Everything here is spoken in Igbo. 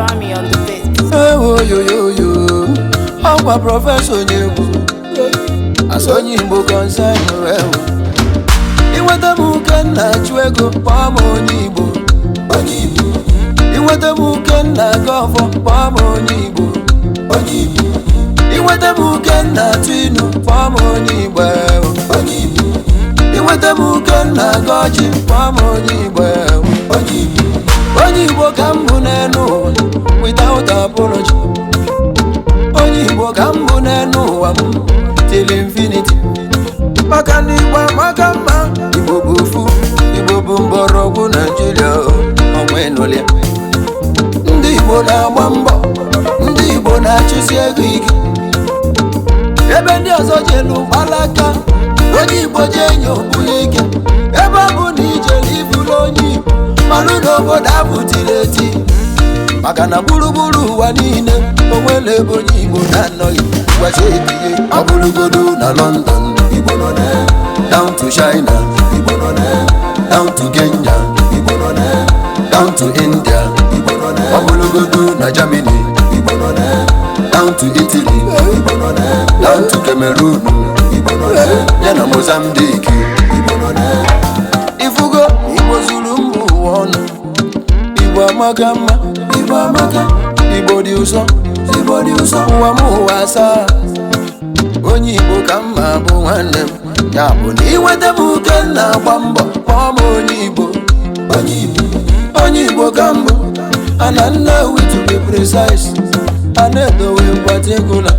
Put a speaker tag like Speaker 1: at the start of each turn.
Speaker 1: Bami on the beat.
Speaker 2: Oh yo yo yo, I'm a professor Egwu. As ONYE IGBO concern well. Iwete muke na chwego pamo ONYE IGBO. ONYE IGBO. Iwete muke na gofo pamo ONYE IGBO. ONYE IGBO. Iwete muke na twinu pamo ONYE IGBO. ONYE IGBO. Iwete muke na goji pamo ONYE IGBO. ONYE IGBO. ONYE IGBO kambu nenu without apology. ONYE IGBO kambu nenu till infinity. Makani wa makamba Igbo bufu Igbo bumborogu Nigeria onwenole. Ndi Igbo na mwambo Ndi Igbo na chusi ego ike. Ebe ndi ọzọ jelu balaka ONYE IGBO jenyo bulike. Ebe abu ni jeli ifulu ONYE IGBO Malu n'obodo abụtileti. Maka na gburugburu ụwa niile onwele ebe ONYE IGBO na-anọghị. Gwazie ebiye ọbụlụgodu na London Igbo nọ there. Down to China Igbo nọ there. Down to Kenya Igbo nọ there. Down to India Igbo nọ there. ọbụlụgodu na Germany Igbo nọ there. Down to Italy Igbo nọ there. Down to Cameroon Igbo nọ there. Ya na Mozambique Igbo nọ there. Ifugo Igbo zuru mba ụwa ọnụ. Igbo amaka mma Igbo amaka. Igbo dị ụsọ Igbo dị ụsọ. Ụwa m ụwa asaa. ONYE IGBO ka mma bụ nwanne m. Ya bụ na iwete m uke na-agba mbọ kpọọ m ONYE IGBO. ONYE IGBO. ONYE IGBO ka mbụ. Ana Nnewi to be precise. Ana Edowe in particular.